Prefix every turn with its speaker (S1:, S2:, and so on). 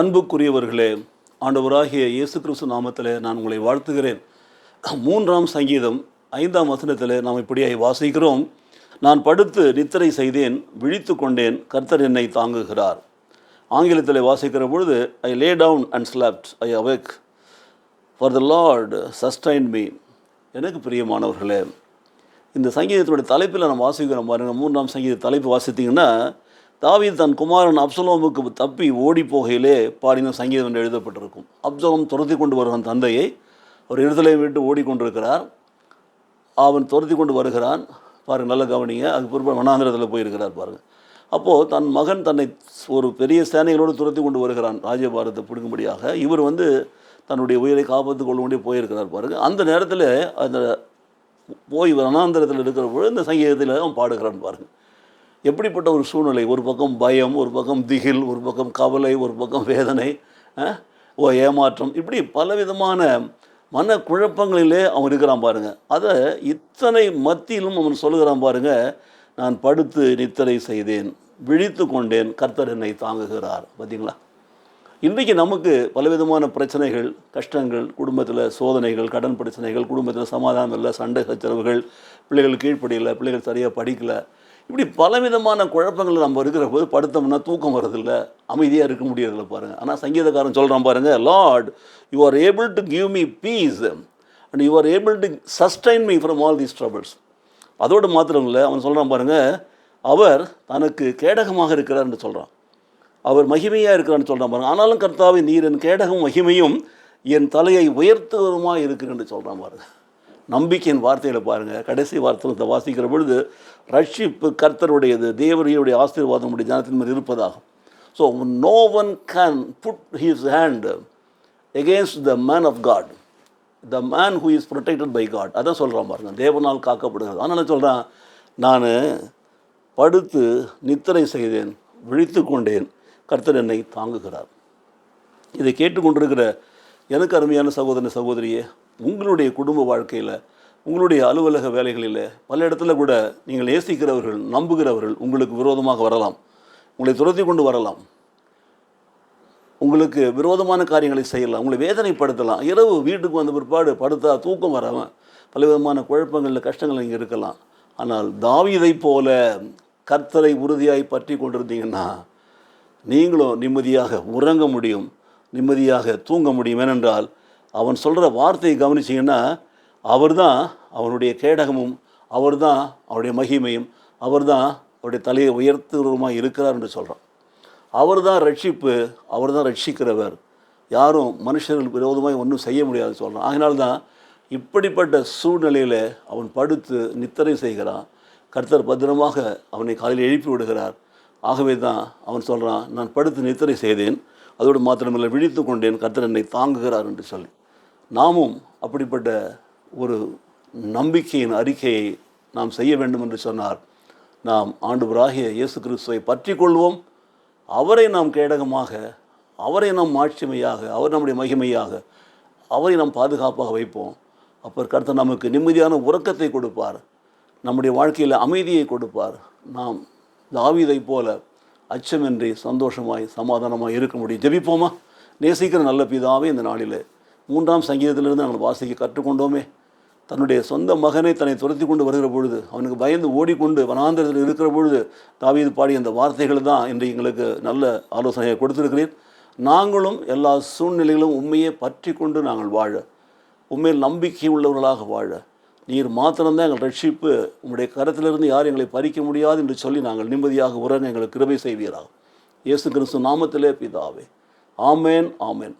S1: அன்புக்குரியவர்களே, ஆண்டவராகிய இயேசு கிறிஸ்து நாமத்திலே நான் உங்களை வாழ்த்துகிறேன். 3ஆம் சங்கீதம் 5ஆம் வசனத்திலே நாம் இப்படியாய் வாசிக்கிறோம். நான் படுத்து நித்திரை செய்தேன், விழித்து கொண்டேன், கர்த்தர் என்னை தாங்குகிறார். ஆங்கிலத்திலே வாசிக்கிற பொழுது, I lay down and slept, I awake, for the Lord sustain me. எனக்கு பிரியமானவர்களே, இந்த சங்கீதத்தினுடைய தலைப்பில் நம்ம வாசிக்கிறோம் பாருங்கள். 3ஆம் சங்கீத தலைப்பு வாசித்தீங்கன்னா, தாவீது தன் குமாரன் அப்சலோமுக்கு தப்பி ஓடி போகையிலே பாடின சங்கீதம் என்று எழுதப்பட்டிருக்கும். அப்சலோம் துரத்தி கொண்டு வருகிறான் தந்தையை. அவர் எருசலேமை விட்டு ஓடிக்கொண்டிருக்கிறார். அவன் துரத்தி கொண்டு வருகிறான். பாருங்கள், நல்ல கவனிங்க. அதுக்கு பிறகு வனாந்திரத்தில் போயிருக்கிறார் பாருங்கள். அப்போது தன் மகன் தன்னை ஒரு பெரிய சேனைகளோடு துரத்தி கொண்டு வருகிறான் ராஜ்யபாரத்தை பிடுங்கும்படியாக. இவர் தன்னுடைய உயிரை காப்பாற்றிக் கொள்ள வேண்டிய போயிருக்கிறார் பாருங்கள். அந்த நேரத்தில் அந்த போய் வனாந்திரத்தில் இருக்கிற பொழுது இந்த சங்கீதத்தில் அவன் பாடுகிறான் பாருங்கள். எப்படிப்பட்ட ஒரு சூழ்நிலை! ஒரு பக்கம் பயம், ஒரு பக்கம் திகில், ஒரு பக்கம் கவலை, ஒரு பக்கம் வேதனை, ஏமாற்றம், இப்படி பலவிதமான மனக்குழப்பங்களிலே அவன் இருக்கிறான் பாருங்கள். அதை இத்தனை மத்தியிலும் அவன் சொல்லுகிறான் பாருங்கள், நான் படுத்து நித்திரை செய்தேன், விழித்து கொண்டேன், கர்த்தர் என்னை தாங்குகிறார். பார்த்தீங்களா? இன்றைக்கு நமக்கு பலவிதமான பிரச்சனைகள், கஷ்டங்கள், குடும்பத்தில் சோதனைகள், கடன் பிரச்சனைகள், குடும்பத்தில் சமாதானம் இல்லை, சண்டை சச்சரவுகள், பிள்ளைகள் கீழ்ப்படியலை, பிள்ளைகள் சரியாக படிக்கலை, இப்படி பலவிதமான குழப்பங்கள் நம்ம இருக்கிற போது படுத்தோம்னா தூக்கம் வரதில்லை, அமைதியாக இருக்க முடியறதில்ல பாருங்கள். ஆனால் சங்கீதக்காரன் சொல்கிறான் பாருங்கள், Lord you are able to give me peace and you are able to sustain me from all these troubles. அதோடு மாத்திரம் இல்லை, அவன் சொல்கிறான் பாருங்கள், அவர் தனக்கு கேடகமாக இருக்கிறார் என்று சொல்கிறான், அவர் மகிமையாக இருக்கிறான்னு சொல்கிறான் பாருங்கள். ஆனாலும் கர்த்தாவே, நீர் என் கேடகம் மகிமையும் என் தலையை உயர்த்துவதுமாக இருக்குன்னு சொல்கிறான் பாருங்கள். நம்பிக்கையின் வார்த்தையில் பாருங்கள், கடைசி வார்த்தை வாசிக்கிற பொழுது, ரட்சிப்பு கர்த்தருடையது, தேவனுடைய ஆசீர்வாதம் உடைய ஜனத்தின் மேல் இருப்பதாகும். So no one can put his hand against the man of God, the man who is protected by God. அதான் சொல்கிறான் பாருங்கள், தேவனால் காக்கப்படுகிறது. அதனால் சொல்கிறான், நான் படுத்து நித்திரை செய்தேன், விழித்து கொண்டேன், கர்த்தர் என்னை தாங்குகிறார். இதை கேட்டுக்கொண்டிருக்கிற எனக்கு அருமையான சகோதரன் சகோதரியே, உங்களுடைய குடும்ப வாழ்க்கையில், உங்களுடைய அலுவலக வேலைகளில், பல இடத்துல கூட நீங்கள் நேசிக்கிறவர்கள், நம்புகிறவர்கள் உங்களுக்கு விரோதமாக வரலாம், உங்களை துரத்தி கொண்டு வரலாம், உங்களுக்கு விரோதமான காரியங்களை செய்யலாம், உங்களை வேதனைப்படுத்தலாம். இரவு வீட்டுக்கு வந்த பிற்பாடு படுத்தா தூக்கம் வராமல் பலவிதமான குழப்பங்களில், கஷ்டங்கள் இங்கே இருக்கலாம். ஆனால் தாவீதை போல கர்த்தரை உறுதியாய் பற்றி கொண்டிருந்தீங்கன்னா நீங்களும் நிம்மதியாக உறங்க முடியும், நிம்மதியாக தூங்க முடியும். ஏனென்றால் அவன் சொல்கிற வார்த்தையை கவனிச்சிங்கன்னா, அவர் தான் அவனுடைய கேடகமும், அவர் தான் அவருடைய மகிமையும், அவர் தான் அவருடைய தலையை உயர்த்துகிறவருமாக இருக்கிறார் என்று சொல்கிறான். அவர் தான் ரட்சிப்பு, அவர் தான் ரட்சிக்கிறவர், யாரும் மனுஷர்களுக்கு விரோதமாக ஒன்றும் செய்ய முடியாதுன்னு சொல்கிறான். அதனால்தான் இப்படிப்பட்ட சூழ்நிலையில் அவன் படுத்து நித்திரை செய்கிறான். கர்த்தர் பத்திரமாக அவனை காலையில் எழுப்பி விடுகிறார். ஆகவே தான் அவன் சொல்கிறான், நான் படுத்து நித்திரை செய்தேன், அதோடு மாத்திரமில்லை விழித்து கொண்டேன், கர்த்தர் என்னை தாங்குகிறார் என்று சொல்லி. நாமும் அப்படிப்பட்ட ஒரு நம்பிக்கையின் அறிக்கையை நாம் செய்ய வேண்டும் என்று சொன்னார். நாம் ஆண்டவராகிய இயேசு கிறிஸ்துவை பற்றி கொள்வோம், அவரை நாம் கேடகமாக, அவரை நாம் மாட்சிமையாக, அவர் நம்முடைய மகிமையாக, அவரை நாம் பாதுகாப்பாக வைப்போம். அப்போ கர்த்தர் நமக்கு நிம்மதியான உறக்கத்தை கொடுப்பார், நம்முடைய வாழ்க்கையில் அமைதியை கொடுப்பார். நாம் தாவீதை போல அச்சமின்றி சந்தோஷமாய் சமாதானமாய் இருக்க முடியும். ஜெபிப்போமா? நேசிக்கிற நல்ல பிதாவே, இந்த நாளில் 3ஆம் சங்கீதத்திலிருந்து நாங்கள் வாசிக்க கற்றுக்கொண்டோமே. தன்னுடைய சொந்த மகனை தன்னை துரத்தி கொண்டு வருகிற பொழுது, அவனுக்கு பயந்து ஓடிக்கொண்டு வனாந்திரத்தில் இருக்கிற பொழுது தாவீது பாடிய அந்த வார்த்தைகள் தான் இன்று எங்களுக்கு நல்ல ஆலோசனையை கொடுத்திருக்கிறீர். நாங்களும் எல்லா சூழ்நிலைகளும் உண்மையை பற்றி கொண்டு நாங்கள் வாழ, உண்மையில் நம்பிக்கை உள்ளவர்களாக வாழ, நீர் மாத்திரம்தான் எங்கள் ரட்சிப்பு, உங்களுடைய கரத்திலிருந்து யார் எங்களை பறிக்க முடியாது என்று சொல்லி நாங்கள் நிம்மதியாக உறங்க எங்களுக்கு கிருபை செய்வீராக. இயேசு கிறிஸ்து நாமத்திலே பிதாவே, ஆமேன், ஆமேன்.